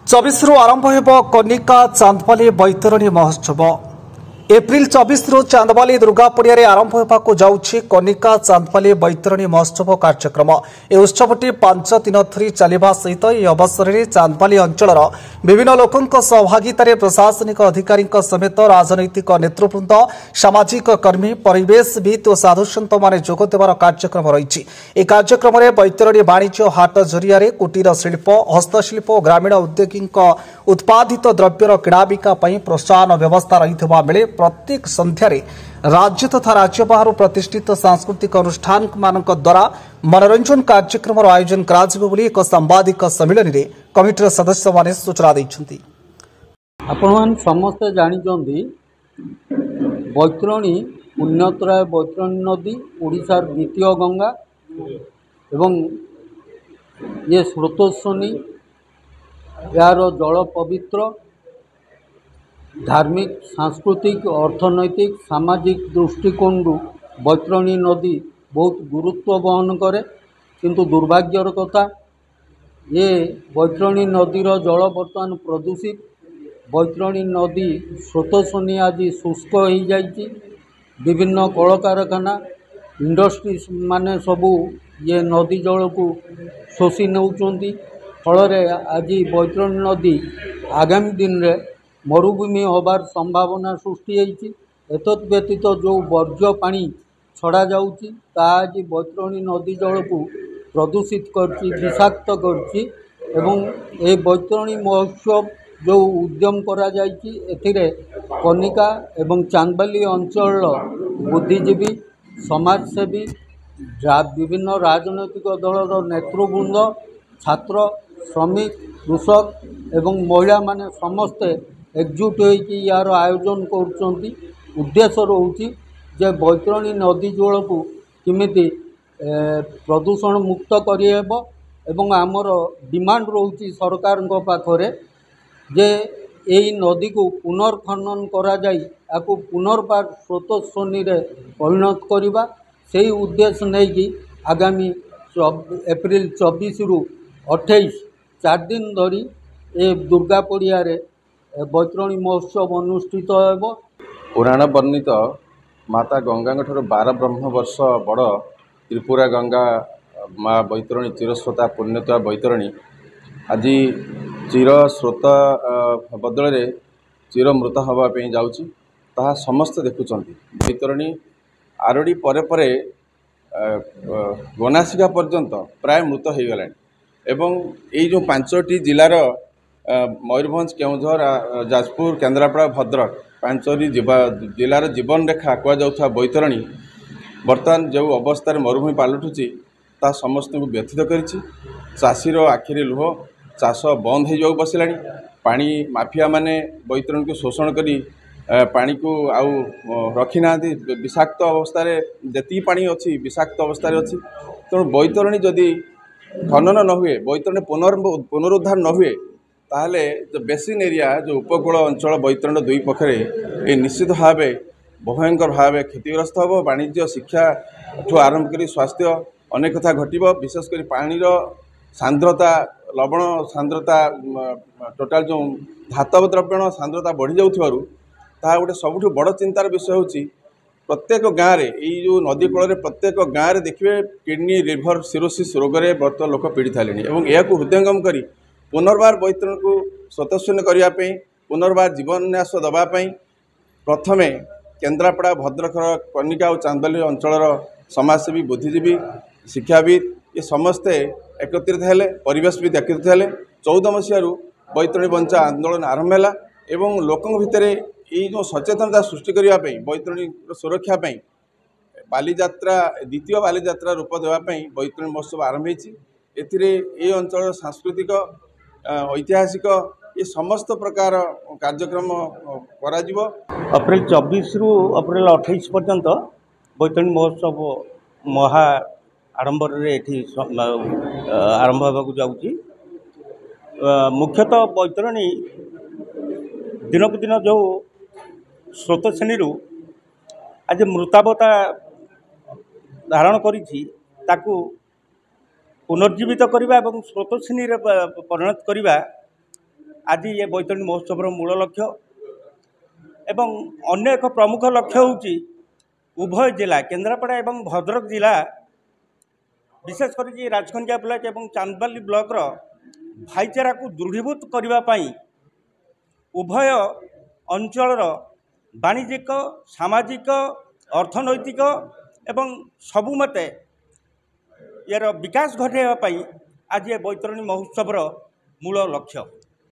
चौबीस आरंभ हो कनिका चांदबाली बैतरणी महोत्सव। एप्रिल 24 रु चांदबाली दुर्गा पड़िया आरंभ होगा जाऊँगी कनिका चांदबाली बैतरणी महोत्सव कार्यक्रम। यह उत्सवटी 5 दिन धरी चलवा सहित यह अवसर में चांदबाली अंचल विभिन्न लोकों सहभागितार प्रशासनिक अधिकारी समेत राजनैतिक नेतृवृंद, सामाजिक कर्मी, परिवेशविद और साधुसंत मैंने जोगदेवार कार्यक्रम रही। यह कार्यक्रम में बैतरणी वाणिज्य हाट जरिया कुटीर शिल्प, हस्तशिल्प और ग्रामीण उद्योगी उत्पादित द्रव्यर किणाबिका प्रोत्साहन व्यवस्था रही बेले प्रत्येक संध्यार राज्य तथा राज्य बाहर प्रतिष्ठित सांस्कृतिक अनुष्ठान मान द्वारा मनोरंजन कार्यक्रम आयोजन कर सांबादिक सम्मिलन में कमिटर सदस्य माने सूचना देते। आपण समस्ते जानी बैतरणी पुण्यतराय बैतरणी नदी ओडिशार द्वितीय गंगा एवं ये स्रोतस्विनी यार जल पवित्र धार्मिक, सांस्कृतिक, अर्थनैतिक, सामाजिक दृष्टिकोण बैतरणी नदी बहुत गुरुत्व बहन करे। किंतु दुर्भाग्यर कथा ये बैतरणी नदीर जल बर्तमान प्रदूषित। बैतरणी नदी स्रोतस्विनी आज शुष्क हो जाइए। विभिन्न कलकारखाना इंडस्ट्रीज माने सबू ये नदी जल को शोषी नौचंती। फल आज बैतरणी नदी आगामी दिन रे मरुभूमि होबार संभावना सृष्टि होती। एतद व्यतीत जो वर्ज्य पानी छड़ा जाऊँगी ता आज बैतरणी नदी जल को प्रदूषित करछि, विषाक्त करछि। एवं ए बैतरणी महोत्सव जो उद्यम करा जाइछि एथिरे कनिका एवं चांदबाली अंचल बुद्धिजीवी, समाजसेवी, विभिन्न राजनैतिक दलर नेतृवृंद, छात्र, श्रमिक, कृषक एवं महिला माने समस्ते एकजुट होइकि यार आयोजन करुचंती। उद्देश्य रोची जे बैतरणी नदी जल को किमिति प्रदूषण मुक्त करिहेबो एवं आमर डिमांड रोची सरकार पाखरे जे एई नदी को पुनर्खनन करा जाई आकु पुनर्बार स्रोतस्विनी रे परिणत करिबा। सेही उद्देश्य नहीं कि आगामी एप्रिल 24 रु 28 4 दिन धरी ए दुर्गा पड़िया रे बैतरणी महोत्सव अनुष्ठित होब। पुराण वर्णित माता गंगा ठार 12 ब्रह्म वर्ष बड़ त्रिपुरा गंगा माँ बैतरणी चिरस्रोता पुण्यता बैतरणी आज चिरस्रोत बदल चिरमृत हाँवाई जाऊँगी ताहा समस्त देखुं। बैतरणी आरड़ी परे परे गनासिका पर्यंत प्राय मृत हो गला एवं यही जो 5टी जिलार मयूरभंज, केउझर, जाजपुर, केन्द्रापड़ा, भद्रक 5टी जिलार जीवन रेखा कहुआ बैतरणी बर्तमान जो अवस्था मरुभूमि पलटुची ता समस्त को व्यथित करिछि। चाषीर आखिरी लुह, चाष बंद हो बसला। पानी माफिया माने बैतरणी को शोषण करी पानी को आउ रखी ना विषाक्त अवस्था जी पानी अच्छी विषाक्त अवस्था अच्छी। तेणु बैतरणी जदि खनन न हुए, बैतरणी पुनरुद्धार न हुए ताहले जो बेसिन एरिया जो उपकूल अंचल बैतरणी दुई पक्षरे ये निश्चित भाव भयंकर भाव क्षतिग्रस्त हम। वाणिज्य, शिक्षा ठू आरंभ कर स्वास्थ्य अनेक कथा घटब। विशेषकर पानीर सांद्रता, लवण सांद्रता, टोटाल जो धातव द्रव्यण सांद्रता बढ़ी जाऊँ ताहा गोटे सबुठ बड़ चिंतार विषय होची। प्रत्येक गाँव में यही जो नदी कूल प्रत्येक गाँव में देखिए किडनी, लिभर, सिरोसिस रोग में बर्तमान लोक पीड़ित है और यह हृदयंगम कर पुनर्बार बैतरणी को स्वतस्विनी करने, पुनर्बार जीवन्यास दवापाई प्रथमे केन्द्रापड़ा, भद्रकर, कनिका और चांदबाली अंचल समाजसेवी, बुद्धिजीवी, शिक्षाविद ये समस्ते एकत्रित हेले, परिवेशविद एकत्रित हेले। 14 मसीह बैतरणी बंचा आंदोलन आरंभ है एवं लोकों भितर ये जो सचेतनता सृष्टि करने बैतरणी सुरक्षा बालीजात्रा द्वितीय बालीजात्रा रूप देवाई बैतरणी महोत्सव आरंभ होती। अंचल सांस्कृतिक, ऐतिहासिक ये समस्त प्रकार कार्यक्रम करा जिवो। अप्रैल 24 रु अप्रैल 28 पर्यंत बैतरणी महोत्सव महा आडंबर आरंभ होगा जाऊँगी। मुख्यतः बैतरणी दिनक दिन जो स्रोत श्रेणी आज मृतावता धारण करिछि ताकू पुनर्जीवित करवा और स्रोतस्विनी परिणत करवा आज ये बैतरणी महोत्सव मूल लक्ष्य एवं अन्य एक प्रमुख लक्ष्य होउची उभय जिला केन्द्रापड़ा एवं भद्रक जिला विशेषकर राजखंडिया ब्लॉक एवं चांदबाली ब्लॉक भाईचारा को दृढ़ीभूत करने उभय अंचल वाणिज्यिक सामाजिक अर्थनैतिक एवं सबु मते यार विकास घटाइवाई आज ये बैतरणी महोत्सव मूल लक्ष्य।